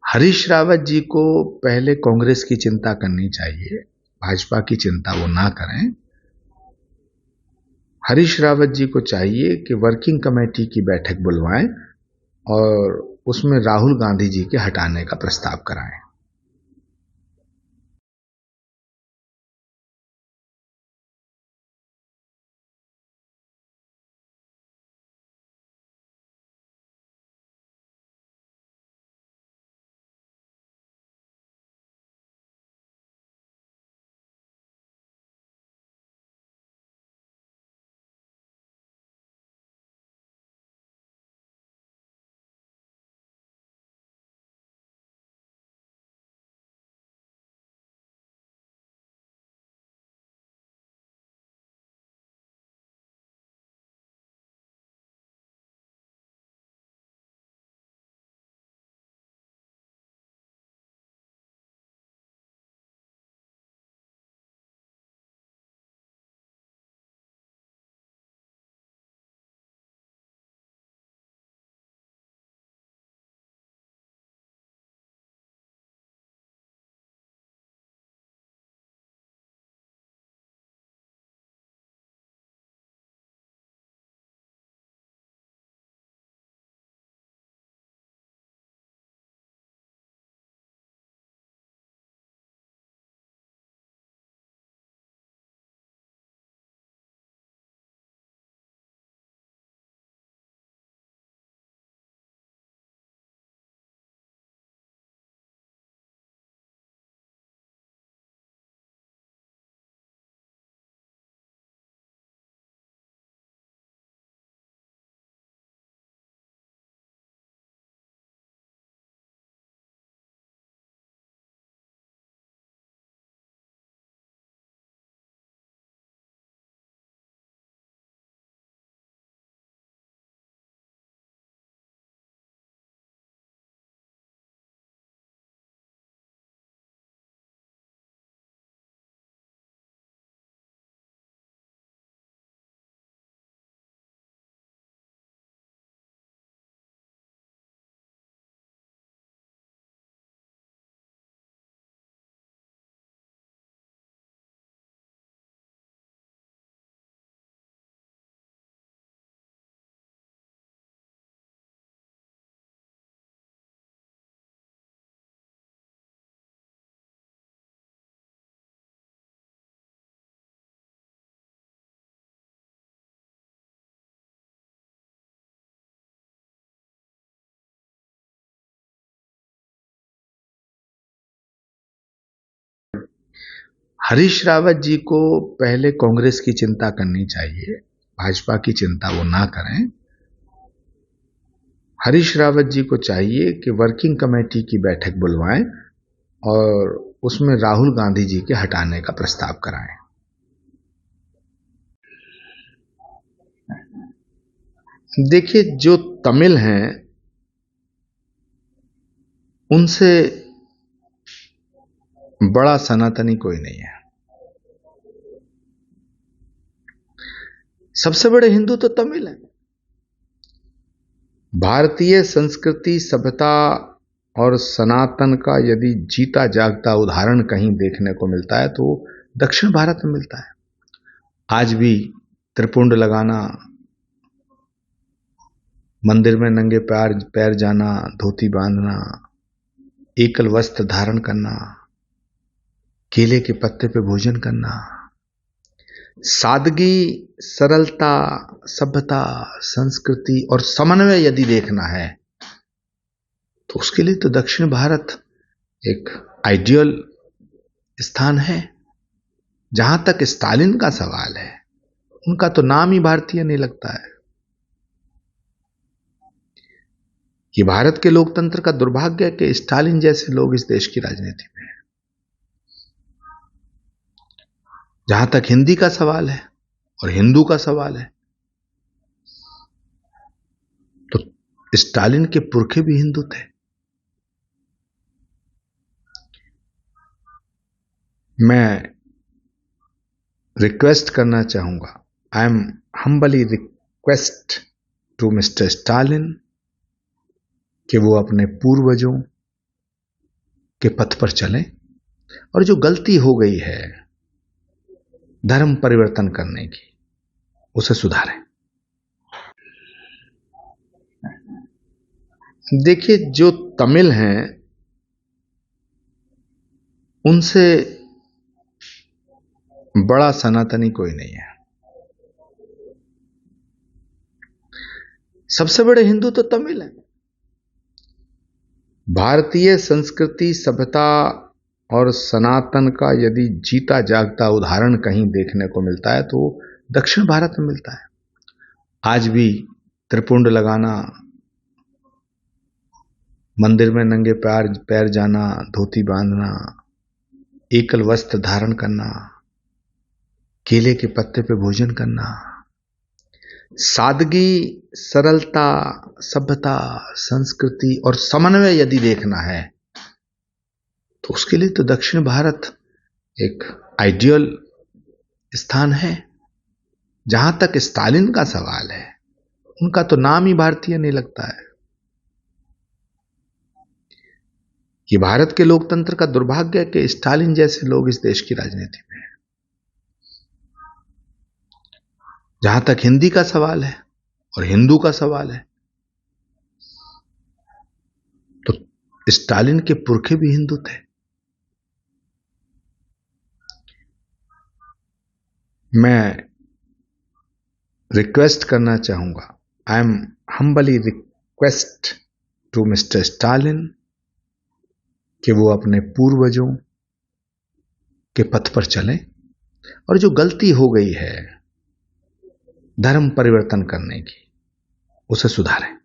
हरीश रावत जी को पहले कांग्रेस की चिंता करनी चाहिए, भाजपा की चिंता वो ना करें। हरीश रावत जी को चाहिए कि वर्किंग कमेटी की बैठक बुलवाएं और उसमें राहुल गांधी जी के हटाने का प्रस्ताव कराएं। हरीश रावत जी को पहले कांग्रेस की चिंता करनी चाहिए, भाजपा की चिंता वो ना करें। हरीश रावत जी को चाहिए कि वर्किंग कमेटी की बैठक बुलवाएं और उसमें राहुल गांधी जी के हटाने का प्रस्ताव कराएं। देखिए, जो तमिल हैं उनसे बड़ा सनातनी कोई नहीं है। सबसे बड़े हिंदू तो तमिल हैं। भारतीय संस्कृति, सभ्यता और सनातन का यदि जीता जागता उदाहरण कहीं देखने को मिलता है तो दक्षिण भारत में मिलता है। आज भी त्रिपुंड लगाना, मंदिर में नंगे पैर जाना, धोती बांधना, एकल वस्त्र धारण करना, केले के पत्ते पे भोजन करना, सादगी, सरलता, सभ्यता, संस्कृति और समन्वय यदि देखना है तो उसके लिए तो दक्षिण भारत एक आइडियल स्थान है। जहां तक स्टालिन का सवाल है, उनका तो नाम ही भारतीय नहीं लगता है। ये भारत के लोकतंत्र का दुर्भाग्य है कि स्टालिन जैसे लोग इस देश की राजनीति में हैं। जहां तक हिंदी का सवाल है और हिंदू का सवाल है तो स्टालिन के पुरखे भी हिंदू थे। मैं रिक्वेस्ट करना चाहूंगा, I am humbly request to mister Stalin कि वो अपने पूर्वजों के पथ पर चलें और जो गलती हो गई है धर्म परिवर्तन करने की, उसे सुधारें। देखिए, जो तमिल हैं उनसे बड़ा सनातनी कोई नहीं है। सबसे बड़े हिंदू तो तमिल हैं। भारतीय संस्कृति, सभ्यता और सनातन का यदि जीता जागता उदाहरण कहीं देखने को मिलता है तो दक्षिण भारत में मिलता है। आज भी त्रिपुंड लगाना, मंदिर में नंगे पैर जाना, धोती बांधना, एकल वस्त्र धारण करना, केले के पत्ते पे भोजन करना, सादगी, सरलता, सभ्यता, संस्कृति और समन्वय यदि देखना है तो उसके लिए तो दक्षिण भारत एक आइडियल स्थान है। जहां तक स्टालिन का सवाल है, उनका तो नाम ही भारतीय नहीं लगता है। ये भारत के लोकतंत्र का दुर्भाग्य है कि स्टालिन जैसे लोग इस देश की राजनीति में हैं। जहां तक हिंदी का सवाल है और हिंदू का सवाल है तो स्टालिन के पुरखे भी हिंदू थे। मैं रिक्वेस्ट करना चाहूंगा, I am humbly request to mister Stalin कि वो अपने पूर्वजों के पथ पर चलें और जो गलती हो गई है धर्म परिवर्तन करने की, उसे सुधारें।